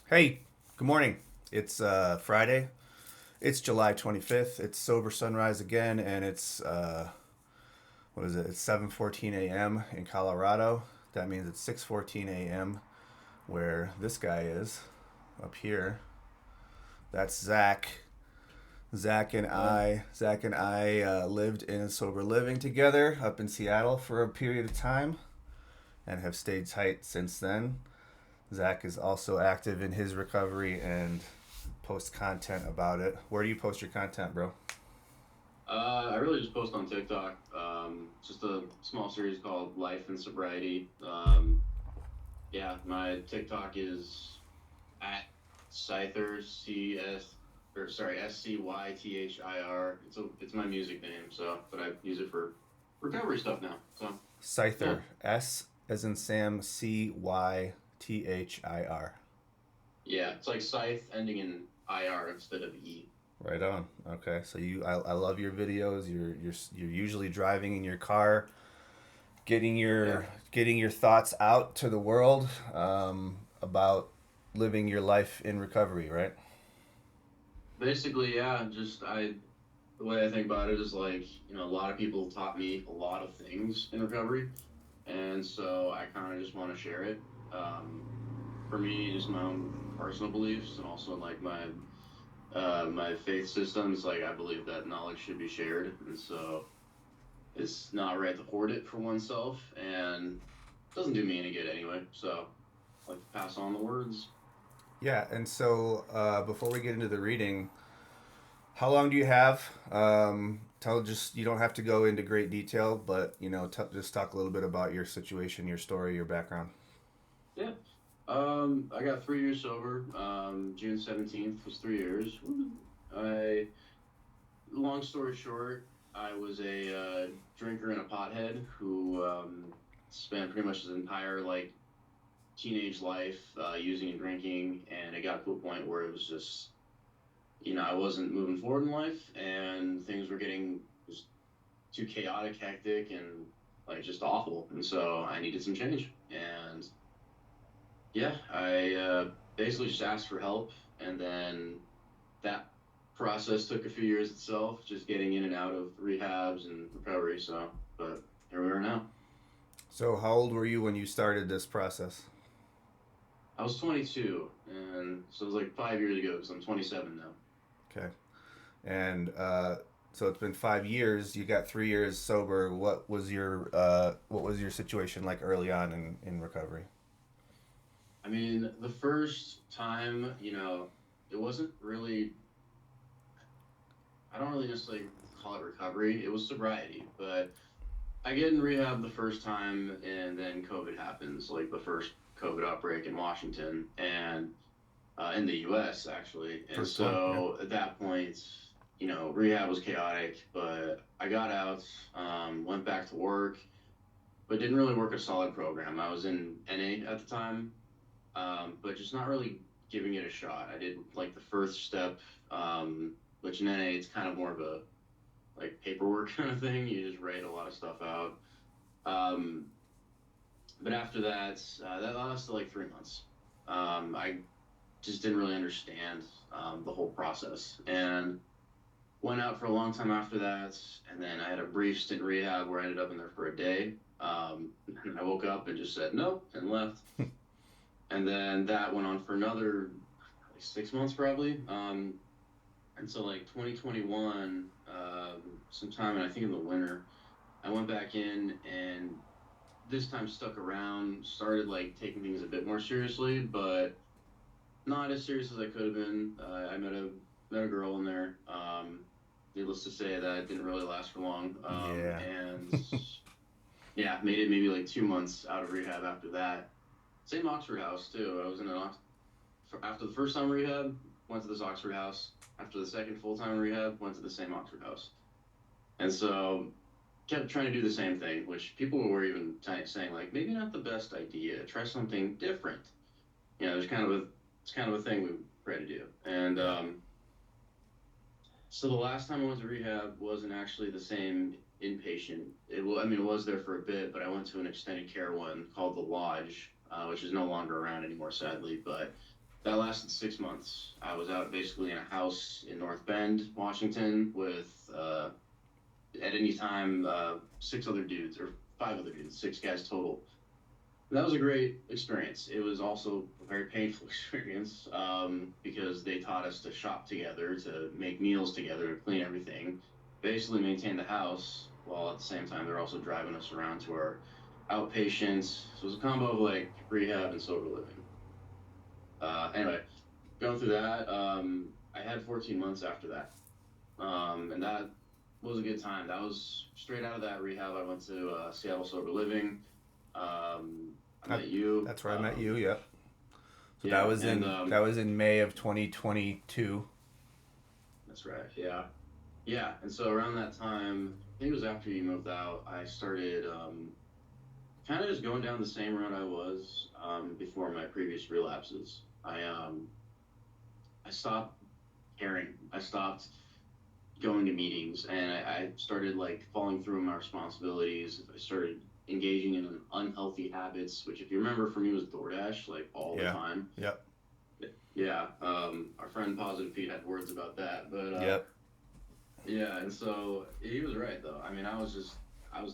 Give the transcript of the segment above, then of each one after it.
Hey, good morning. It's Friday. It's July 25th. It's sober sunrise again, and it's what is it? It's 7:14 a.m. in Colorado. That means it's 6:14 a.m. where this guy is up here. That's Zach. Hello. Zach and I lived in sober living together up in Seattle for a period of time, and have stayed tight since then. Zach is also active in his recovery and posts content about it. Where do you post your content, bro? I really just post on TikTok. Just a small series called Life and Sobriety. Yeah, my TikTok is at Scyther SCYTHIR. It's my music name. But I use it for recovery stuff now. Yeah, Scyther. S as in Sam, Cythir. yeah. It's like Scythe ending in IR instead of E. Right on. Okay, so I love your videos. You're usually driving in your car, Yeah. getting your thoughts out to the world about living your life in recovery, right? Basically, yeah. The way I think about it is like, a lot of people taught me a lot of things in recovery. And so I kind of just want to share it. For me, just my own personal beliefs and also like my faith systems. Like I believe that knowledge should be shared, and so it's not right to hoard it for oneself, and it doesn't do me any good anyway. So I like to pass on the words. Yeah, and so before we get into the reading, how long do you have? Tell just you don't have to go into great detail, but just talk a little bit about your situation, your story, your background. Yeah. I got 3 years sober. June 17th was 3 years. Woo. I Long story short, I was a drinker and a pothead who spent pretty much his entire like teenage life using and drinking, and it got to a point where it was just I wasn't moving forward in life, and things were getting just too chaotic, hectic, and like just awful, and so I needed some change, and yeah, I basically just asked for help, and then that process took a few years itself, just getting in and out of rehabs and recovery. But here we are now. So, how old were you when you started this process? I was 22, and so it was like 5 years ago because I'm 27 now. Okay, and so it's been 5 years. You got 3 years sober. What was your situation like early on in recovery? I mean, the first time, it wasn't really, I don't really necessarily call it recovery. It was sobriety, but I get in rehab the first time, and then COVID happens, like the first COVID outbreak in Washington. And in the U.S. actually. And First one, yeah. so at that point, rehab was chaotic, but I got out, went back to work, but didn't really work a solid program. I was in NA at the time, but just not really giving it a shot. I did like the first step, which in NA it's kind of more of a like paperwork kind of thing. You just write a lot of stuff out. Um, but after that, that lasted like 3 months. I just didn't really understand the whole process. And went out for a long time after that. And then I had a brief stint in rehab where I ended up in there for a day. And I woke up and just said nope and left. And then that went on for another like 6 months probably. And so like 2021, sometime, and I think in the winter, I went back in and this time stuck around, started like taking things a bit more seriously, but not as serious as I could have been. I met a girl in there. Needless to say, that didn't really last for long. Yeah. And yeah, made it maybe like 2 months out of rehab after that. Same Oxford house too. I was in after the first time rehab, went to this Oxford house. After the second full time rehab, went to the same Oxford house. And so kept trying to do the same thing, which people were even saying like maybe not the best idea. Try something different. There's kind of a it's kind of a thing we try to do. And Yeah. so the last time I went to rehab wasn't actually the same inpatient. I mean, it was there for a bit, but I went to an extended care one called the Lodge, which is no longer around anymore, sadly. But That lasted 6 months. I was out basically in a house in North Bend, Washington, with at any time six other dudes or five other dudes, six guys total. That was a great experience. It was also a very painful experience because they taught us to shop together, to make meals together, to clean everything, basically maintain the house, while at the same time they're also driving us around to our outpatients. So it was a combo of like rehab and sober living. Anyway, going through that, I had 14 months after that, and that was a good time. That was straight out of that rehab. I went to Seattle sober living. I That, met you. that's where I met you. Yep. So Yeah, and that was in May of 2022. that's right. Yeah, yeah. And so around that time, I think it was after you moved out, I started kind of just going down the same road I was before my previous relapses. I stopped caring. I stopped going to meetings, and I started like falling through my responsibilities. I started engaging in unhealthy habits, which, if you remember, for me was DoorDash, like all the Yeah. time. Yep. Yeah, our friend Positive Pete had words about that, but Yep. yeah, and so he was right though. I mean, I was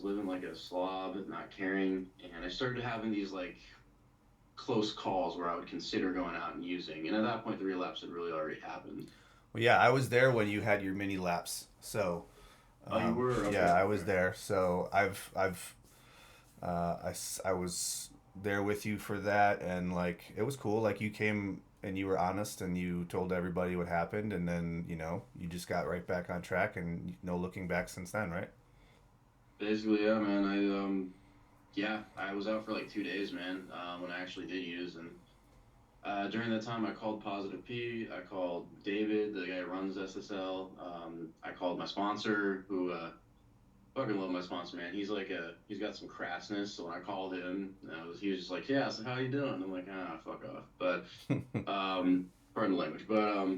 living like a slob, not caring, and I started having these like close calls where I would consider going out and using, and at that point, the relapse had really already happened. Well, yeah, I was there when you had your mini laps. So, Oh, you were yeah, okay. I was Okay. there. So I was there with you for that, and like it was cool. Like you came and you were honest, and you told everybody what happened, and then you just got right back on track, and no looking back since then, right? Basically, yeah, man. Yeah, I was out for like 2 days, man, when I actually did use, and during that time, I called Positive P. I called David, the guy who runs SSL. I called my sponsor, who fucking love my sponsor, man. He's got some crassness. So when I called him, he was just like, "Yeah, so how you doing?" I'm like, "Ah, fuck off." But pardon the language. But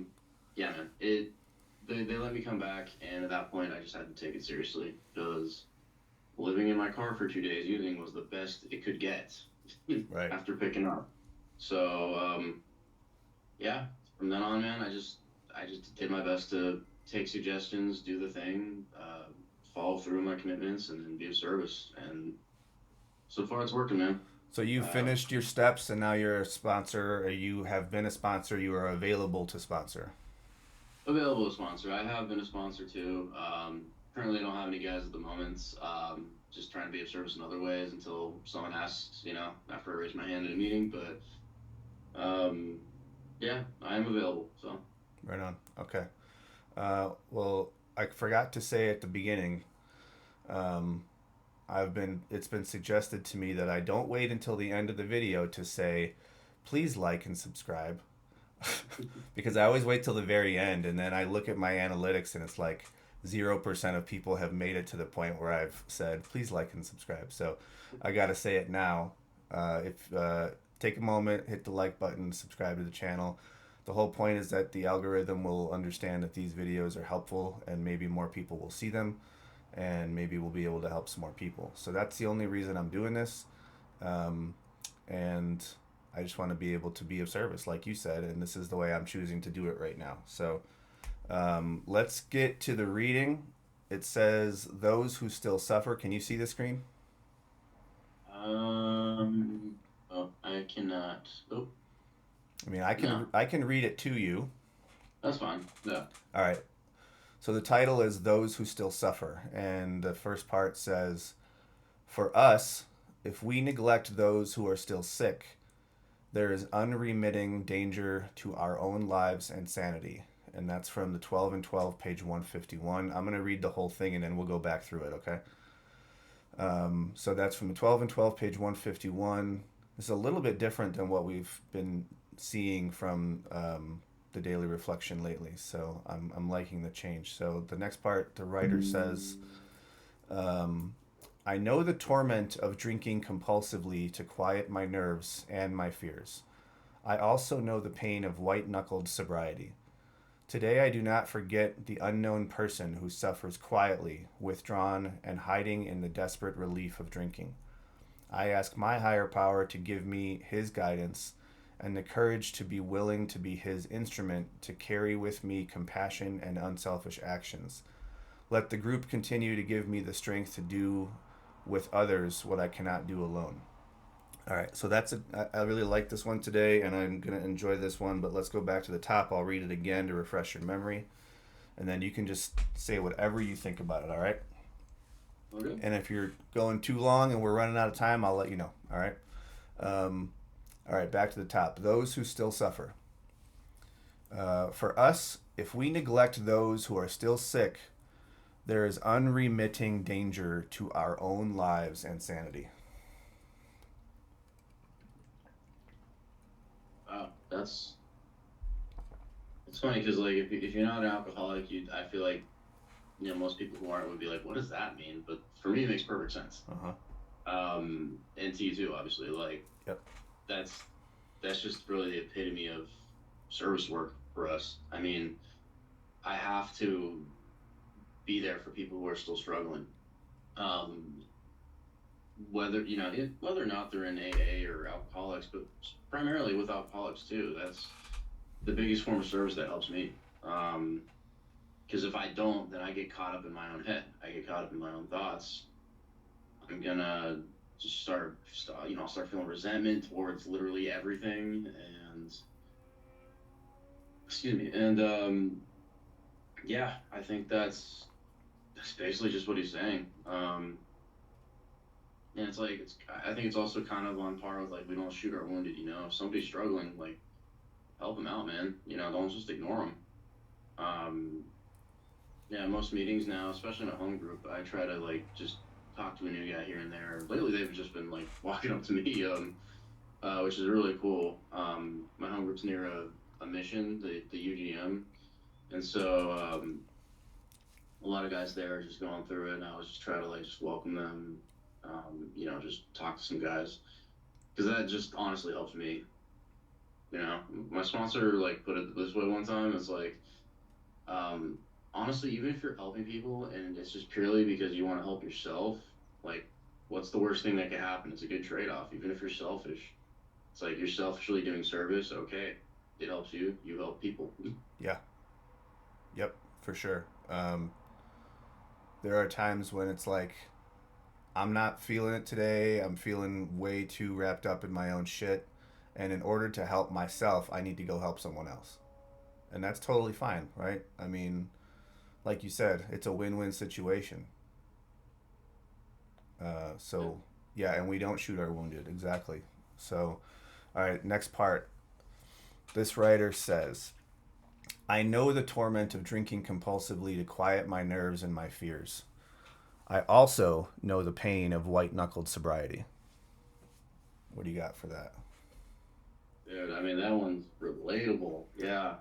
yeah, man. They let me come back, and at that point, I just had to take it seriously because living in my car for 2 days using was the best it could get Right. after picking up. So yeah, from then on, man, I just did my best to take suggestions, do the thing, follow through my commitments, and then be of service. And so far, it's working, man. So you Uh, finished your steps, and now you're a sponsor. Or you have been a sponsor. You are available to sponsor. Available to sponsor. I have been a sponsor too. Currently, I don't have any guys at the moment. Just trying to be of service in other ways until someone asks, after I raise my hand in a meeting. But um, yeah, I am available. So Right on. Okay. Well, I forgot to say at the beginning. Um, It's been suggested to me that I don't wait until the end of the video to say, please like and subscribe, because I always wait till the very end, and then I look at my analytics and it's like 0% of people have made it to the point where I've said, please like and subscribe. So I got to say it now. If Take a moment, hit the like button, subscribe to the channel. The whole point is that the algorithm will understand that these videos are helpful, and maybe more people will see them, and maybe we'll be able to help some more people. So that's the only reason I'm doing this. Um, and I just want to be able to be of service, like you said, and this is the way I'm choosing to do it right now. So let's get to the reading. It says, "Those who still suffer." Can you see the screen? oh, I cannot. Oh, I mean, no, I can read it to you. that's fine. Yeah. All right. So the title is "Those Who Still Suffer," and the first part says, "For us, if we neglect those who are still sick, there is unremitting danger to our own lives and sanity." And that's from the 12 and 12, page 151. I'm going to read the whole thing and then we'll go back through it, okay? So that's from the 12 and 12, page 151. This is a little bit different than what we've been seeing from the daily reflection lately. So I'm liking the change. So the next part, the writer says, um, I know the torment of drinking compulsively to quiet my nerves and my fears. I also know the pain of white-knuckled sobriety. Today I do not forget the unknown person who suffers quietly, withdrawn, and hiding in the desperate relief of drinking. I ask my higher power to give me his guidance and the courage to be willing to be his instrument to carry with me compassion and unselfish actions. Let the group continue to give me the strength to do with others what I cannot do alone. All right, so that's it. I really like this one today, and I'm going to enjoy this one, but let's go back to the top. I'll read it again to refresh your memory, and then you can just say whatever you think about it, all right? Okay. And if you're going too long and we're running out of time, I'll let you know, all right? Um, all right, back to the top. Those who still suffer. For us, if we neglect those who are still sick, there is unremitting danger to our own lives and sanity. Wow, that's it's funny because like if you're not an alcoholic, you I feel like most people who aren't would be like, what does that mean? But for me, it makes perfect sense. Uh huh. And to you too, obviously. Like Yep. that's that's just really the epitome of service work for us. I mean, I have to be there for people who are still struggling. Um, whether whether or not they're in AA or alcoholics, but primarily with alcoholics too. That's the biggest form of service that helps me. Because if I don't, then I get caught up in my own head. I get caught up in my own thoughts. I'm gonna just I'll start feeling resentment towards literally everything, and excuse me, and yeah, I think that's basically just what he's saying. And it's like I think it's also kind of on par with like we don't shoot our wounded. If somebody's struggling, like help them out, man. Don't just ignore them. Um, yeah, most meetings now, especially in a home group, I try to like just talk to a new guy here and there. Lately, they've just been like walking up to me, which is really cool. My home group's near a mission, the UGM, and so a lot of guys there are just going through it, and I was just trying to like just welcome them, just talk to some guys because that just honestly helps me. My sponsor like put it this way one time. It's like, um, honestly, even if you're helping people and it's just purely because you want to help yourself, like, what's the worst thing that could happen? It's a good trade-off. Even if you're selfish, it's like you're selfishly doing service. Okay, it helps you. You help people. Yeah. Yep. For sure. There are times when it's like I'm not feeling it today. I'm feeling way too wrapped up in my own shit, and in order to help myself, I need to go help someone else, and that's totally fine, right? I mean, like you said, it's a win-win situation. Yeah. So yeah, and we don't shoot our wounded, exactly. So, all right, next part. This writer says, I know the torment of drinking compulsively to quiet my nerves and my fears. I also know the pain of white-knuckled sobriety. What do you got for that? Dude, I mean that one's relatable. Yeah.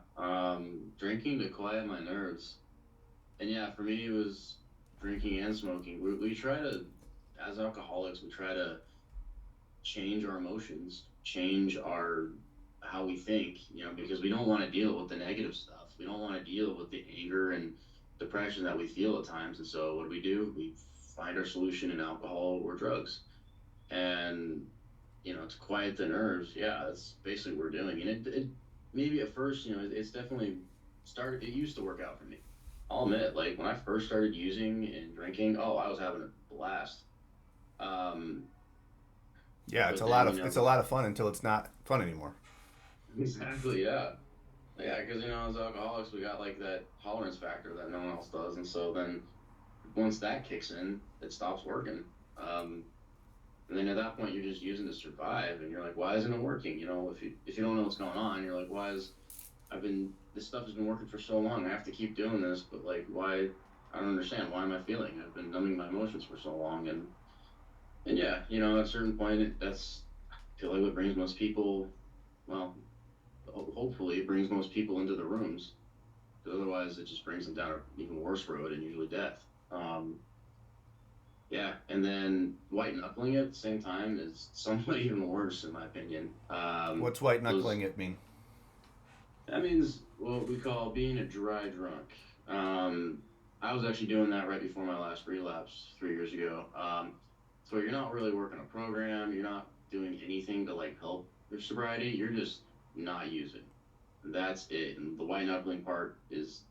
Drinking to quiet my nerves. And yeah, for me it was drinking and smoking. We try to, as alcoholics, we try to change our emotions, change our how we think, because we don't want to deal with the negative stuff. We don't want to deal with the anger and depression that we feel at times. And so what do? We find our solution in alcohol or drugs. And to quiet the nerves, yeah, that's basically what we're doing. And it maybe at first, it's definitely started. It used to work out for me. I'll admit, like when I first started using and drinking, oh, I was having a blast. Um, Yeah, but then it's a lot of fun until it's not fun anymore. exactly, yeah, yeah, because as alcoholics, we got like that tolerance factor that no one else does, and so then once that kicks in, it stops working. Um, and then at that point, you're just using to survive, and you're like, why isn't it working? If you don't know what's going on, you're like, why is this stuff has been working for so long? I have to keep doing this, but like, why? I don't understand. Why am I feeling? I've been numbing my emotions for so long, and yeah, at a certain point, that's I feel like what brings most people, well, hopefully, it brings most people into the rooms. Because otherwise, it just brings them down an even worse road and usually death. Yeah, and then white knuckling it at the same time is somewhat even worse, in my opinion. What's white Those knuckling it mean? That means what we call being a dry drunk. Um, I was actually doing that right before my last relapse 3 years ago. So you're not really working a program. You're not doing anything to like help your sobriety. You're just not use it. That's it. And the white knuckling part is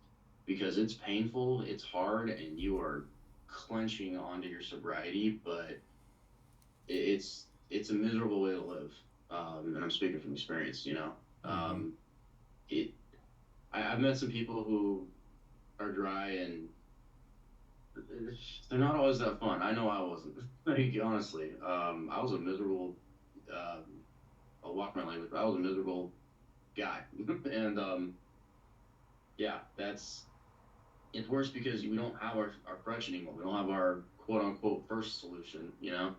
because it's painful, it's hard, and you are clenching onto your sobriety, but it's a miserable way to live. And I'm speaking from experience, you know. Mm-hmm. It I've met some people who are dry and they're not always that fun. I know I wasn't. Like honestly, I was a miserable. Um, I'll walk my language, but I was a miserable guy, and yeah, that's it's worse because we don't have our crutch anymore. We don't have our quote unquote first solution. You know,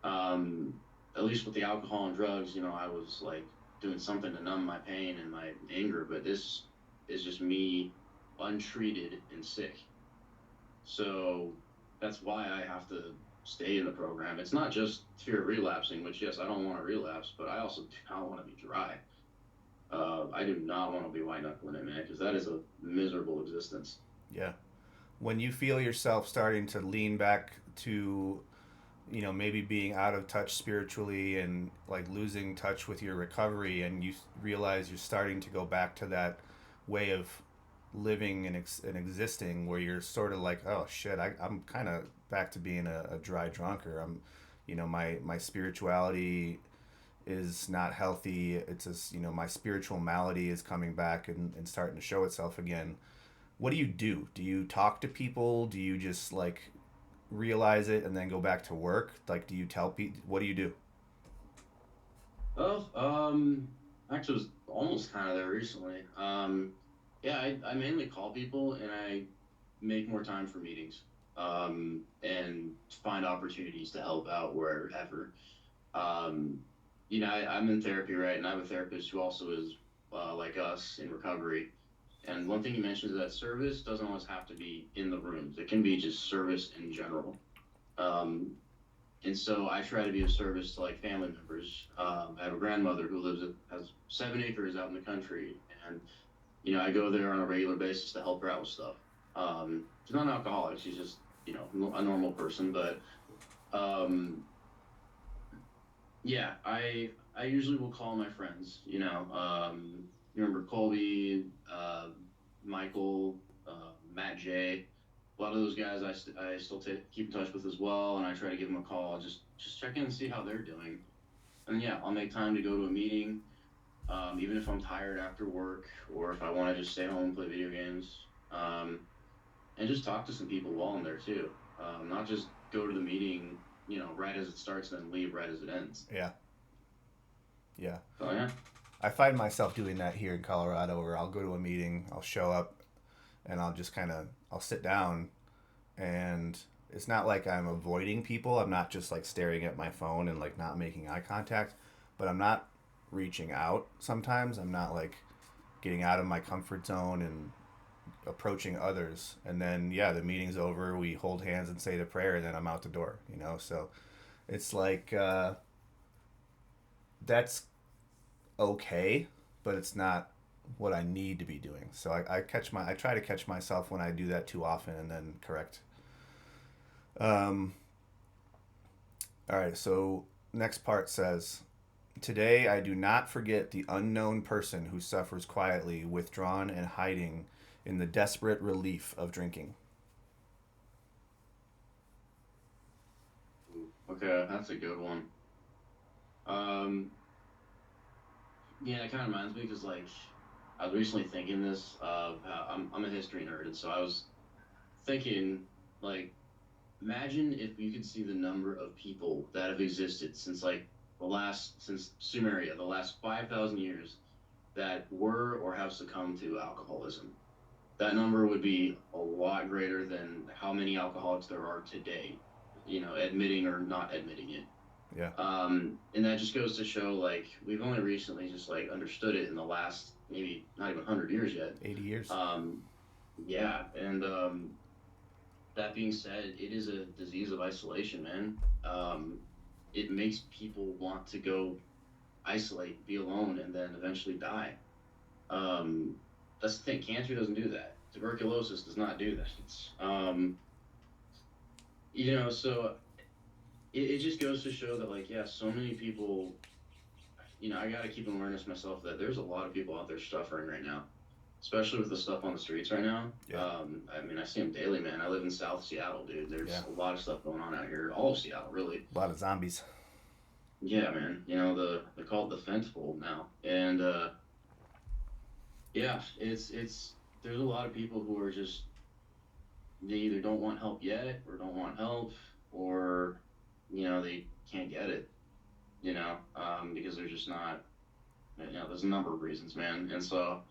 um, at least with the alcohol and drugs, you know, I was like doing something to numb my pain and my anger, but this is just me untreated and sick. So that's why I have to stay in the program. It's not just fear of relapsing, which yes, I don't want to relapse, but I also do not want to be dry. I do not want to be white knuckling it, man, because that is a miserable existence. Yeah. When you feel yourself starting to lean back to, maybe being out of touch spiritually and like losing touch with your recovery, and you realize you're starting to go back to that way of living and existing where you're sort of like, oh shit, I'm kind of back to being a dry drunker. My spirituality is not healthy. It's as, my spiritual malady is coming back and starting to show itself again. What do you do? Do you talk to people? Do you just like realize it and then go back to work? Like, do you tell people? What do you do? Well, actually, was almost kind of there recently. Yeah, I mainly call people and I make more time for meetings, and find opportunities to help out wherever. Um, you know, I'm in therapy, right? And I have a therapist who also is like us in recovery. And one thing you mentioned is that service doesn't always have to be in the rooms. It can be just service in general. Um, and so I try to be of service to like family members. I have a grandmother who has 7 acres out in the country, and you know I go there on a regular basis to help her out with stuff. She's not an alcoholic; she's just a normal person. But um, yeah, I usually will call my friends. You remember Colby, Michael, Matt J. A lot of those guys I still keep in touch with as well, and I try to give them a call, just check in and see how they're doing. And yeah, I'll make time to go to a meeting, even if I'm tired after work or if I want to just stay home and play video games, and just talk to some people while I'm there too. Not just go to the meeting, right as it starts and then leave right as it ends. Yeah, yeah. So yeah. I find myself doing that here in Colorado, where I'll go to a meeting, I'll show up, and I'll just I'll sit down, and it's not like I'm avoiding people. I'm not just like staring at my phone and like not making eye contact, but I'm not reaching out. Sometimes I'm not like getting out of my comfort zone and approaching others. And then yeah, the meeting's over, we hold hands and say the prayer, and then I'm out the door. So it's like that's okay, but it's not what I need to be doing. So I try to catch myself when I do that too often and then correct. Um, all right, so next part says, today I do not forget the unknown person who suffers quietly, withdrawn and hiding in the desperate relief of drinking. Okay, that's a good one. Um, yeah, it kind of reminds me because like I was recently thinking this of how I'm a history nerd, and so I was thinking like imagine if you could see the number of people that have existed since Sumeria, the last 5,000 years that were or have succumbed to alcoholism. That number would be a lot greater than how many alcoholics there are today, admitting or not admitting it. Yeah, And that just goes to show like we've only recently just like understood it in the last maybe not even 100 years yet. 80 years. Um, yeah, and that being said, it is a disease of isolation, man. It makes people want to go isolate, be alone, and then eventually die. Um, that's the thing. Cancer doesn't do that. Tuberculosis does not do that. So it just goes to show that, like, yeah, so many people I got to keep an awareness myself that there's a lot of people out there suffering right now, especially with the stuff on the streets right now. Yeah, I mean, I see them daily, man. I live in South Seattle, dude. yeah. There's a lot of stuff going on out here, all of Seattle, really. A lot of zombies. Yeah, man. They call it the fence fold now, and yeah, it's there's a lot of people who are just they either don't want help yet or don't want help or they can't get it, because they're just not. There's a number of reasons, man, and so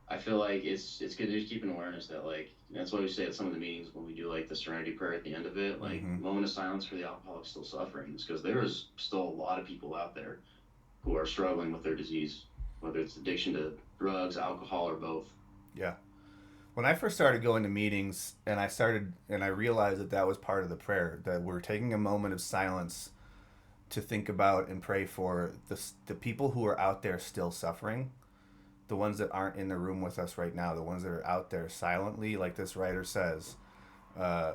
I feel like it's good to just keep an awareness that like that's why we say at some of the meetings when we do like the serenity prayer at the end of it, like Mm-hmm. moment of silence for the alcoholic still suffering, is because there is still a lot of people out there who are struggling with their disease, whether it's addiction to drugs, alcohol, or both. Yeah. When I first started going to meetings, and I realized that that was part of the prayer, that we're taking a moment of silence to think about and pray for the people who are out there still suffering, the ones that aren't in the room with us right now, the ones that are out there silently, like this writer says, uh,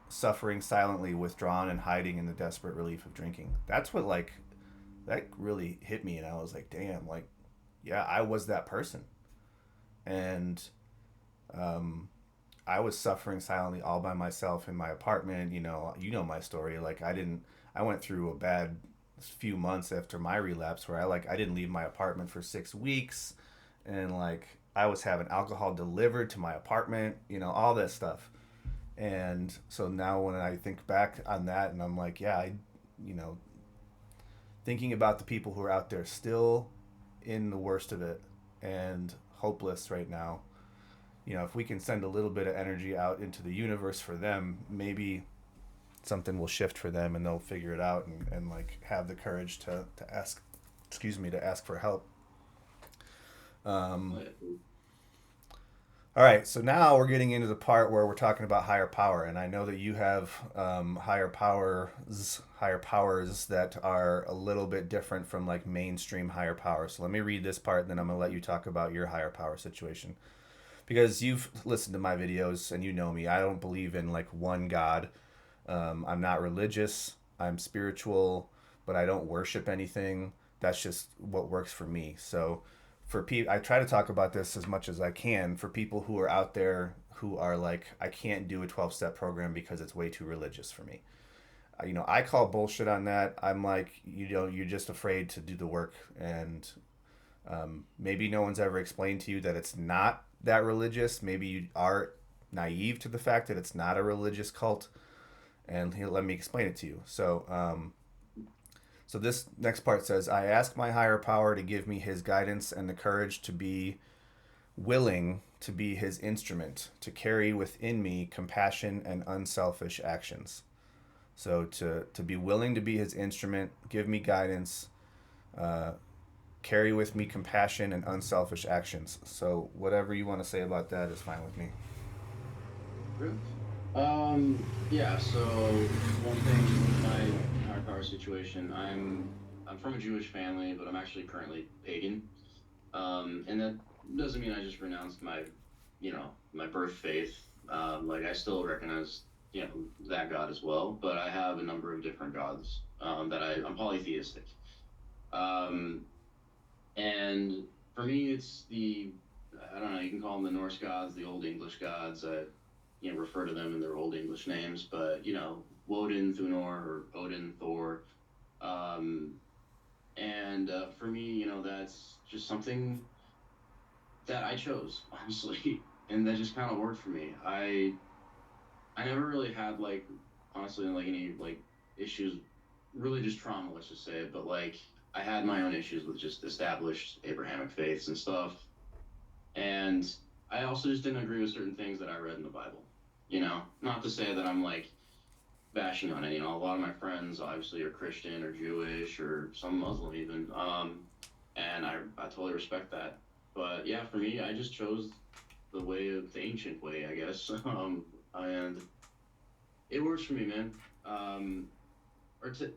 suffering silently, withdrawn and hiding in the desperate relief of drinking. That's what like that really hit me, and I was like, damn, like, yeah, I was that person, and um, I was suffering silently all by myself in my apartment. You know my story. Like I didn't. I went through a bad few months after my relapse where I didn't leave my apartment for 6 weeks, and like I was having alcohol delivered to my apartment. All this stuff. And so now when I think back on that, and I'm like, yeah, you know, thinking about the people who are out there still in the worst of it and hopeless right now, if we can send a little bit of energy out into the universe for them, maybe something will shift for them and they'll figure it out, and like have the courage to ask, excuse me, to ask for help. Um, all right, so now we're getting into the part where we're talking about higher power, and I know that you have higher powers that are a little bit different from like mainstream higher power. So let me read this part, and then I'm gonna let you talk about your higher power situation, because you've listened to my videos and you know me. I don't believe in like one God. I'm not religious. I'm spiritual, but I don't worship anything. That's just what works for me. So, I try to talk about this as much as I can for people who are out there who are like, I can't do a 12-step program because it's way too religious for me. I call bullshit on that. I'm like, you're just afraid to do the work, and maybe no one's ever explained to you that it's not that religious. Maybe you are naive to the fact that it's not a religious cult, and he'll let me explain it to you. So this next part says, I ask my higher power to give me his guidance and the courage to be willing to be his instrument, to carry within me compassion and unselfish actions. So to be willing to be his instrument, give me guidance, uh, carry with me compassion and unselfish actions. So whatever you want to say about that is fine with me. True. Yeah, so one thing with my higher power situation, I'm from a Jewish family, but I'm actually currently pagan. And that doesn't mean I just renounced my birth faith. Like I still recognize, that God as well, but I have a number of different gods, I'm polytheistic. Um, and for me, I don't know, you can call them the Norse gods, the Old English gods. Refer to them in their Old English names, but Woden, Thunor, or Odin, Thor. Um, and for me, that's just something that I chose, honestly, and that just kind of worked for me. I never really had like honestly like any like issues, really just trauma, let's just say, but like I had my own issues with just established Abrahamic faiths and stuff, and I also just didn't agree with certain things that I read in the Bible. Not to say that I'm like bashing on it. A lot of my friends obviously are Christian or Jewish or some Muslim even. And I totally respect that. But yeah, for me, I just chose the way of the ancient way, I guess. And it works for me, man.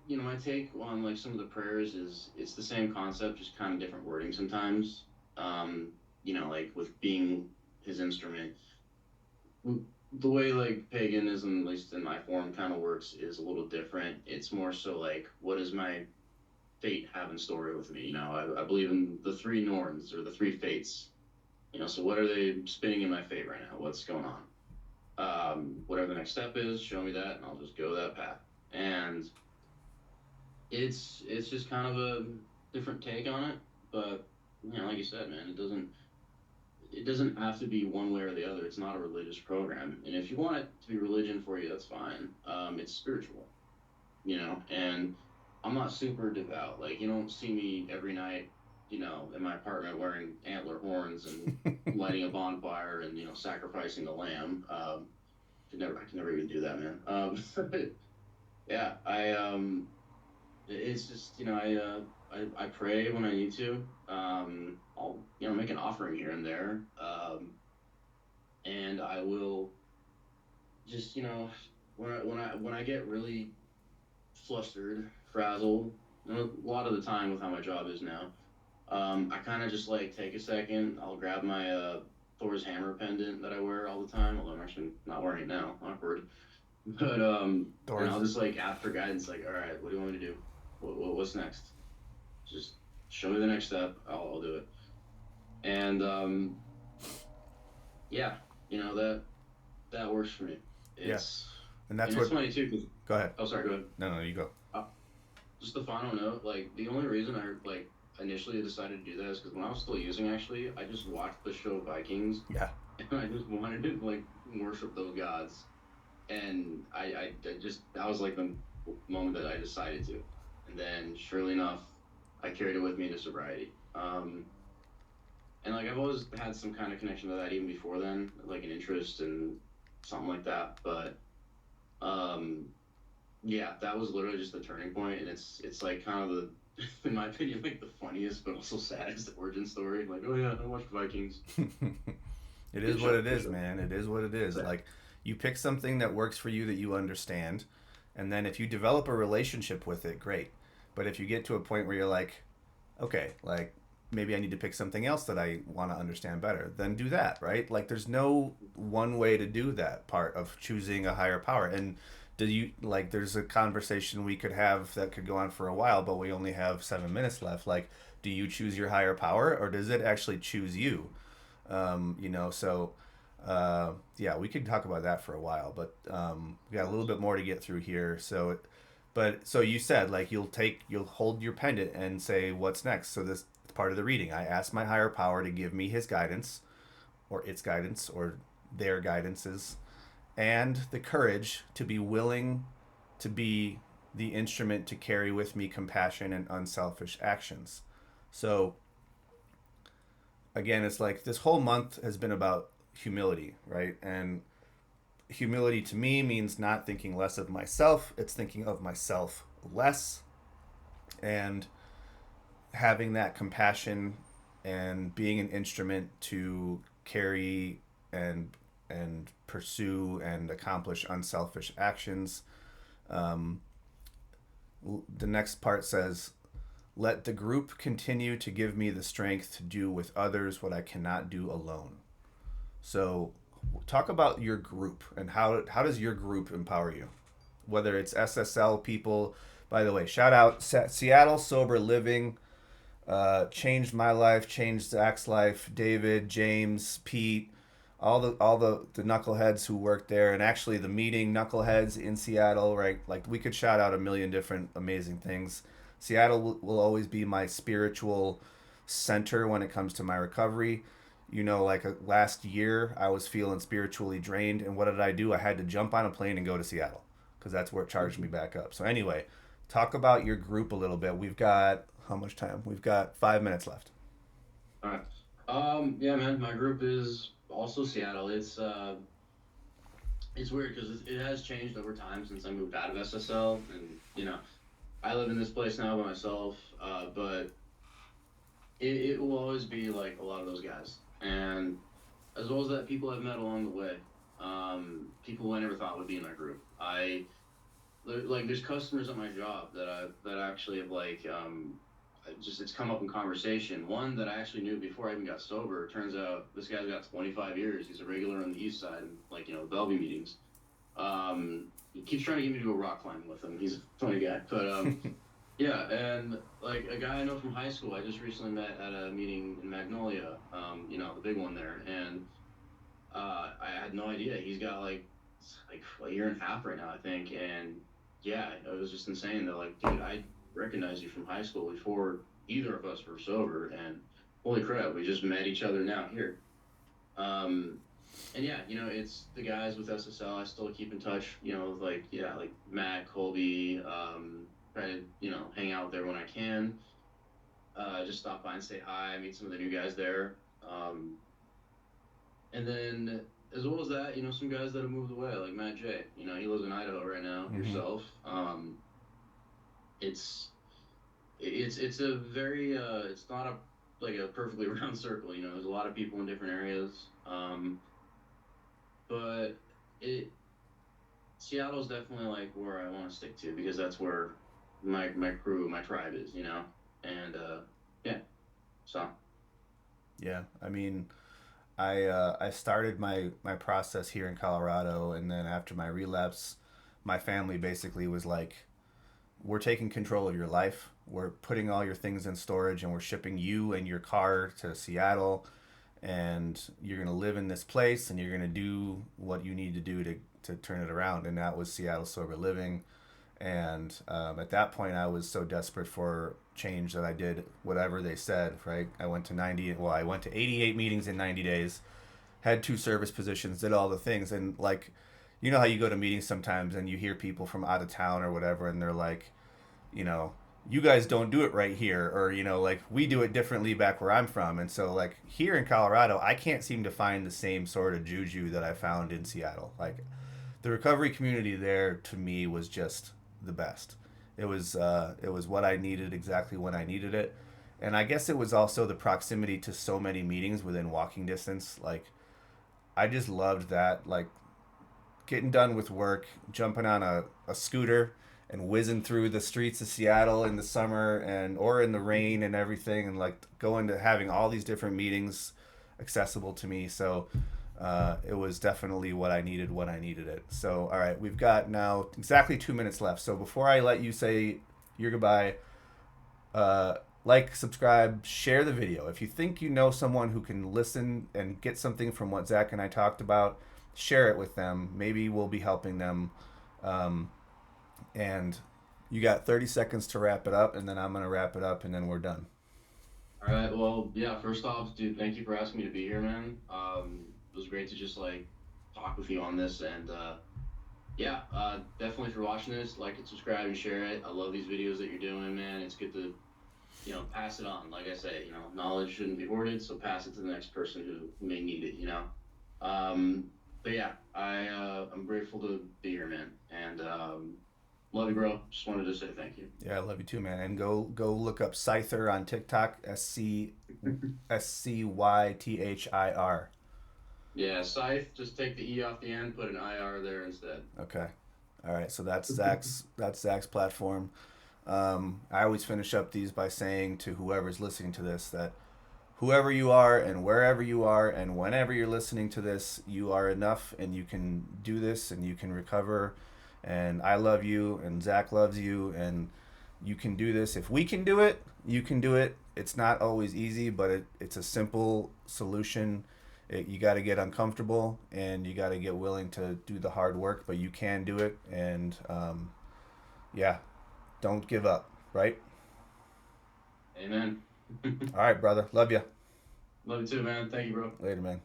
My take on like some of the prayers is it's the same concept, just kind of different wording sometimes. Like with being his instrument, the way like paganism, at least in my form, kind of works is a little different. It's more so like, what is my fate have in story with me. I believe in the three norns or the three fates. So what are they spinning in my fate right now? What's going on? Whatever the next step is, show me that, and I'll just go that path. And it's just kind of a different take on it, but like you said, man, it doesn't have to be one way or the other. It's not a religious program, and if you want it to be religion for you, that's fine. It's spiritual, and I'm not super devout. Like, you don't see me every night, in my apartment wearing antler horns and lighting a bonfire and sacrificing a lamb. I can never even do that, man. Yeah, it's just I pray when I need to. I'll make an offering here and there, and I will just when I get really flustered, frazzled, a lot of the time with how my job is now. I kind of just like take a second. I'll grab my Thor's hammer pendant that I wear all the time, although I'm actually not wearing it now. Awkward. But and I'll Doors. just like ask for guidance, like, all right, what do you want me to do? What's next? Just show me the next step. I'll do it. And yeah, that works for me. Yeah, It's and that's and it's what. funny too, 'cause Go ahead. oh, sorry, go ahead. No, no, you go. Uh, just the final note, like the only reason I like initially decided to do that is because when I was still using, actually, I just watched the show Vikings, Yeah, and I just wanted to like worship those gods, and I just that was like the moment that I decided to, and then surely enough, I carried it with me into sobriety. And like I've always had some kind of connection to that even before then, like an interest in something like that. But um, yeah, that was literally just the turning point, and it's like kind of the, in my opinion, like the funniest but also saddest origin story. Like, oh yeah, I watched Vikings. it is Good what show, it good is, show. man. It is what it is. But Like, you pick something that works for you that you understand, and then if you develop a relationship with it, great. But if you get to a point where you're like, okay, like maybe I need to pick something else that I want to understand better, then do that, right? Like, there's no one way to do that part of choosing a higher power. And do you like? There's a conversation we could have that could go on for a while, but we only have 7 minutes left. Like, do you choose your higher power, or does it actually choose you? So yeah, we could talk about that for a while, but we got a little bit more to get through here. But so you said like you'll hold your pendant and say what's next. So this is part of the reading. I ask my higher power to give me his guidance, or its guidance, or their guidances, and the courage to be willing to be the instrument to carry with me compassion and unselfish actions. So again, it's like this whole month has been about humility, right? And humility to me means not thinking less of myself, it's thinking of myself less, and having that compassion and being an instrument to carry and pursue and accomplish unselfish actions. Um, the next part says, let the group continue to give me the strength to do with others what I cannot do alone. So, talk about your group and how does your group empower you? Whether it's SSL people, by the way, shout out Seattle Sober Living, changed my life, changed Zach's life, David, James, Pete, all the knuckleheads who worked there, and actually the meeting knuckleheads in Seattle, right? Like, we could shout out a million different amazing things. Seattle will always be my spiritual center when it comes to my recovery. Like last year, I was feeling spiritually drained, and what did I do? I had to jump on a plane and go to Seattle because that's where it charged me back up. So anyway, talk about your group a little bit. We've got how much time? We've got 5 minutes left. all right. Yeah, man, my group is also Seattle. It's weird because it has changed over time since I moved out of SSL, and I live in this place now by myself. But it will always be like a lot of those guys, and as well as that people I've met along the way, people I never thought would be in my group. Like there's customers at my job that actually have like just it's come up in conversation. One that I actually knew before I even got sober. Turns out this guy's got 25 years. He's a regular on the east side, and like Bellevue meetings. He keeps trying to get me to go rock climbing with him. He's a funny guy, but Yeah, and like a guy I know from high school, I just recently met at a meeting in Magnolia, the big one there, and I had no idea. He's got like a year and a half right now, I think, and yeah, it was just insane. They're like, dude, I recognize you from high school before either of us were sober, and holy crap, we just met each other now here. Um, and yeah, it's the guys with SSL. I still keep in touch. Like Matt, Colby. Try to hang out there when I can. Just stop by and say hi. Meet some of the new guys there. And then as well as that, some guys that have moved away, like Matt J. He lives in Idaho right now. Mm-hmm. Yourself. It's it's a very it's not a like a perfectly round circle. There's a lot of people in different areas. But it Seattle's definitely like where I want to stick to because that's where my crew, my tribe is. And yeah, so Yeah, I mean, I started my process here in Colorado, and then after my relapse, my family basically was like, "We're taking control of your life. We're putting all your things in storage, and we're shipping you and your car to Seattle, and you're gonna live in this place, and you're gonna do what you need to do to turn it around." And that was Seattle Sober Living. And at that point, I was so desperate for change that I did whatever they said. Right? I went to 90. Well, I went to 88 meetings in 90 days. Had two service positions. Did all the things. And like, you know how you go to meetings sometimes and you hear people from out of town or whatever, and they're like, you know, you guys don't do it right here, or like we do it differently back where I'm from. And so like here in Colorado, I can't seem to find the same sort of juju that I found in Seattle. Like the recovery community there to me was just the best. It was what I needed exactly when I needed it, and I guess it was also the proximity to so many meetings within walking distance. Like I just loved that. Like getting done with work, jumping on a scooter and whizzing through the streets of Seattle in the summer and or in the rain and everything, and like going to having all these different meetings accessible to me. So it was definitely what I needed when I needed it. So all right, we've got now exactly 2 minutes left. So before I let you say your goodbye, like, subscribe, share the video. If you think you know someone who can listen and get something from what Zach and I talked about, share it with them. Maybe we'll be helping them. Um, and you got 30 seconds to wrap it up, and then I'm going to wrap it up, and then we're done. all right. Well, yeah. First off, dude, thank you for asking me to be here, man. It was great to just like talk with you on this, and yeah, definitely if you're watching this, like and subscribe and share it. I love these videos that you're doing, man. It's good to pass it on. Like I say, knowledge shouldn't be hoarded, so pass it to the next person who may need it. Um, but yeah, I'm grateful to be here, man, and love you, bro. Just wanted to say thank you. Yeah, I love you too, man. And go look up Scyther on TikTok. SCYTHIR. Yeah, Scythe, just take the E off the end, put an IR there instead. Okay. All right. So that's Zach's platform. I always finish up these by saying to whoever's listening to this that whoever you are and wherever you are and whenever you're listening to this, you are enough and you can do this and you can recover. And I love you and Zach loves you and you can do this. If we can do it, you can do it. It's not always easy, but it's a simple solution. You got to get uncomfortable and you got to get willing to do the hard work, but you can do it. And yeah, don't give up, right? Amen. All right, brother. Love you. Love you too, man. Thank you, bro. Later, man.